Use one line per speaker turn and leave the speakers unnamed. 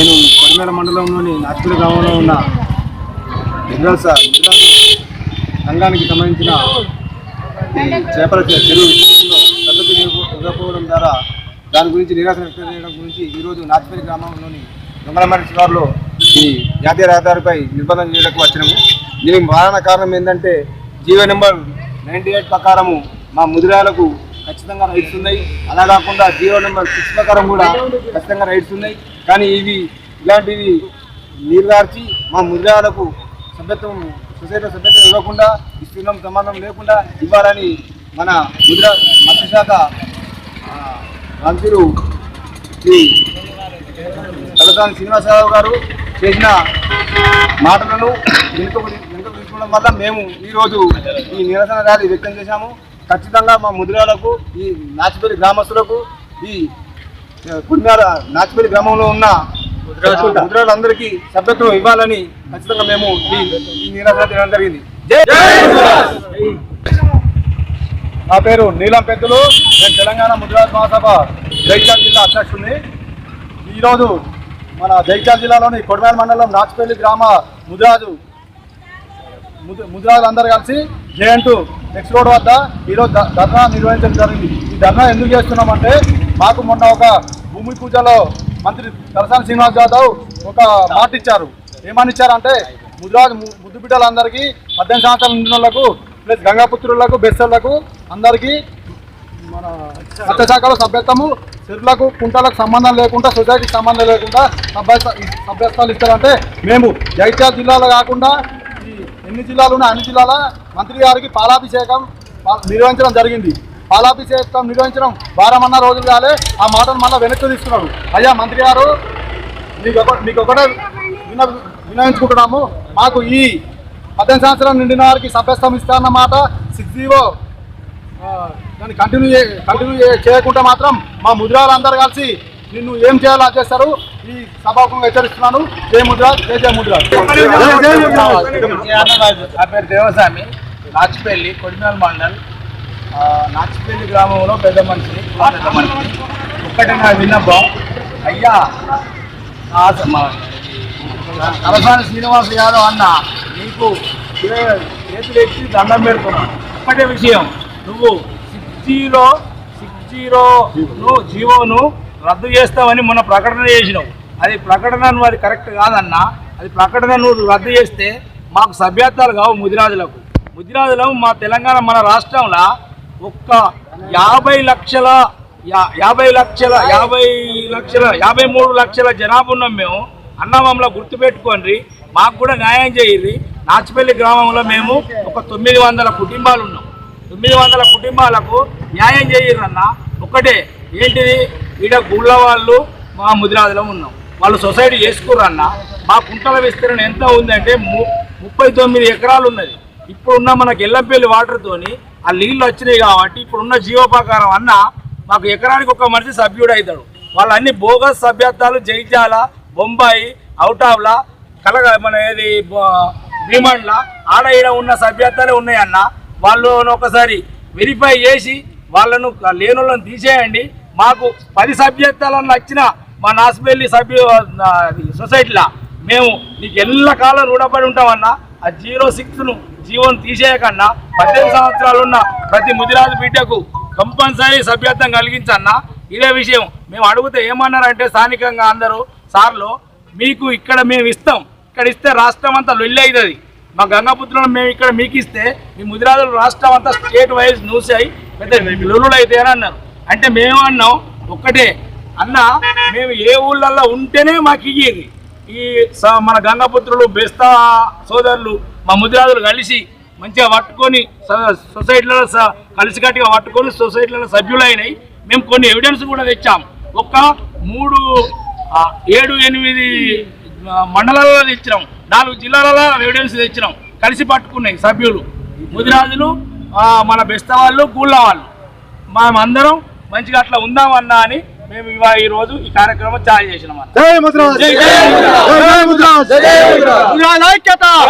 నేను కొడిమేల మండలంలోని నాచిపల్లి గ్రామంలో ఉన్న మినరల్స్ సంఘానికి సంబంధించిన చేపల చెరువు పద్ధతి ఇవ్వకపోవడం ద్వారా దాని గురించి నిరాశ వ్యక్తం చేయడం గురించి ఈరోజు నాచిపల్లి గ్రామంలోని దొంగలమర్రి శివారులో ఈ జాతీయ రహదారిపై నిర్బంధం చేయడానికి వచ్చినాము. దీనికి ప్రధాన కారణం ఏంటంటే జీవో నెంబర్ 98 ప్రకారము మా ముదిరాలకు ఖచ్చితంగా రైట్స్ ఉన్నాయి. అలా కాకుండా జీవో నెంబర్ 6 ప్రకారం కూడా ఖచ్చితంగా రైట్స్ ఉన్నాయి. కానీ ఇలాంటివి నిర్వార్చి మా ముదిరాలకు సొసైటీలో సభ్యత్వం ఇవ్వకుండా ఇస్తున్నాం సంబంధం లేకుండా ఇవ్వాలని మన మత్స్యశాఖ మంత్రులు శ్రీ తలసాని శ్రీనివాసరావు గారు చేసిన మాటలను వెనుక తీసుకోవడం వల్ల మేము ఈరోజు ఈ నిరసన ర్యాలీ వ్యక్తం చేశాము. ఖచ్చితంగా మా ముదిరాలకు ఈ నాచిపల్లి గ్రామస్తులకు ఈ నాచిపల్లి గ్రామంలో ఉన్న ముదిరాలందరికీ సభ్యత్వం ఇవ్వాలని ఖచ్చితంగా మేము ఈ నిరసన చేయడం జరిగింది. నా పేరు నీలం పెద్దలు. నేను తెలంగాణ ముదిరాజ్ మహాసభ జైత్యాల జిల్లా అధ్యక్షుడిని. ఈరోజు మన జైత్యాల జిల్లాలోని కొడిమేల మండలం నాచిపల్లి గ్రామ ముదిరాజులందరూ కలిసి జేఎన్2 నెక్స్ట్ రోడ్ వద్ద ఈరోజు ధర్నా నిర్వహించడం జరిగింది. ఈ ధర్నా ఎందుకు చేస్తున్నామంటే మాకు మొన్న ఒక భూమి పూజలో మంత్రి తలసాని శ్రీనివాస్ యాదవ్ ఒక మాట ఇచ్చారు. ఏమని ఇచ్చారంటే ముద్దు బిడ్డలందరికీ 18 సంవత్సరాల నిండిన వాళ్ళకు ప్లస్ గంగాపుత్రులకు బెస్తర్లకు అందరికీ మన మత్స్యశాఖలో సభ్యత్వము, చెరువులకు కుంటలకు సంబంధం లేకుండా సొసైటీకి సంబంధం లేకుండా సభ్యత్వాలు ఇస్తారంటే మేము జైత్యాల జిల్లాలో కాకుండా ఈ ఎన్ని జిల్లాలు ఉన్నాయి అన్ని జిల్లాల మంత్రి గారికి పాలాభిషేకం నిర్వహించడం జరిగింది. పాలాభిషేకం నిర్వహించడం వారమన్న రోజులు కాలే ఆ మాటను మళ్ళీ వెనక్కి తీసుకున్నాడు. అయ్యా మంత్రి గారు మీకు ఒకటే వినయించుకుంటున్నాము, మాకు ఈ 18 సంవత్సరాలు నిండిన వారికి సభ్యత్వం ఇస్తారన్నమాట 6-0 దాన్ని కంటిన్యూ చేయకుండా మాత్రం మా ముదిరాలందరూ కలిసి నిన్ను ఏం చేయాలో చేస్తారు. ఈ సభాముఖంగా హెచ్చరిస్తున్నాను. జై ముదిరాజ్, జై జై ముదిరాజ్.
నా పేరు దేవస్వామి, నాచిపల్లి కొడిమేల మండల్ నాచిపల్లి గ్రామంలో పెద్ద మనిషి. ఒక్కటే నా విన్నపం, అయ్యా తలసాని శ్రీనివాస్ యాదవ్ అన్న నీకు చేతులు ఎత్తి దండం పెడుతున్నాను. ఒక్కటే విషయం, నువ్వు 6-0 జీవోను రద్దు చేస్తామని మొన్న ప్రకటన చేసినావు. అది ప్రకటన నువ్వు అది కరెక్ట్ కాదన్నా. అది ప్రకటన నువ్వు రద్దు చేస్తే మాకు సభ్యత్వాలు కావు. ముదిరాజులకు మా తెలంగాణ మన రాష్ట్రంలో ఒక్క 53 లక్షల జనాభా ఉన్నాం మేము. అన్నమంలో గుర్తుపెట్టుకోండి, మాకు కూడా న్యాయం చేయండి. నాచిపల్లి గ్రామంలో మేము ఒక 900 కుటుంబాలు ఉన్నాం. 900 కుటుంబాలకు న్యాయం చేయరు అన్న. ఒకటే ఏంటిది, ఈడ గుళ్ళ వాళ్ళు మా ముదిరాజులో ఉన్నాం, వాళ్ళు సొసైటీ చేసుకుర్రన్న. మా కుంటల విస్తరణ ఎంత ఉందంటే 39 ఎకరాలు ఉన్నది. ఇప్పుడున్న మనకి ఎల్లంపల్లి వాటర్తోని ఆ నీళ్ళు వచ్చినాయి కాబట్టి ఇప్పుడున్న జీవోపకారం అన్న మాకు ఎకరానికి ఒక మనిషి సభ్యుడు అవుతాడు. వాళ్ళు అన్ని బోగస్ సభ్యత్వాలు జైత్యాల, బొంబాయి, అవుటావ్లా, మన ఏది భీమండ్ల ఆడ ఈడ ఉన్న సభ్యత్వాలే ఉన్నాయన్న. వాళ్ళు ఒకసారి వెరిఫై చేసి వాళ్ళను లేనులను తీసేయండి. మాకు 10 సభ్యత్వాలను వచ్చిన మా నాచిపల్లి సొసైటీలో మేము నీకు ఎల్లకాలం రుణపడి ఉంటామన్నా. ఆ 06ను జీవోను తీసేయకన్నా 18 సంవత్సరాలు ఉన్న ప్రతి ముదిరాజు బిడ్డకు కంపల్సరీ సభ్యత్వం కలిగించన్నా. ఇదే విషయం మేము అడిగితే ఏమన్నారంటే స్థానికంగా అందరూ సార్లు మీకు ఇక్కడ మేము ఇస్తాం, ఇక్కడ ఇస్తే రాష్ట్రం అంతా లొల్లి అవుతుంది. మా గంగాపుత్రులను మేము ఇక్కడ మీకు ఇస్తే మీ ముదిరాజులు రాష్ట్రం అంతా స్టేట్ వైజ్ నూసాయి పెద్ద లొల్లులు అయితే అని అన్నారు. అంటే మేము అన్నాం ఒక్కటే అన్న, మేము ఏ ఊళ్ళల్లో ఉంటేనే మాకు ఇయ్యేది. ఈ మన గంగాపుత్రులు బెస్తా సోదరులు మా ముదిరాజులు కలిసి మంచిగా పట్టుకొని సొసైటీలలో కలిసికట్టుగా పట్టుకొని సొసైటీలలో సభ్యులైనవి. మేము కొన్ని ఎవిడెన్స్ కూడా తెచ్చాం. ఒక్క 3, 7, 8 మండలాలలో తెచ్చినాం, 4 జిల్లాలలో ఎవిడెన్స్ తెచ్చినాం, కలిసి పట్టుకున్నాయి సభ్యులు, ముదిరాజులు, మన బెస్త వాళ్ళు, గూళ్ళ వాళ్ళు. మేమందరం మంచిగా అట్లా ఉందామన్నా అని మేము ఈరోజు ఈ కార్యక్రమం చాలు చేసినాం.
నాయకత్వం.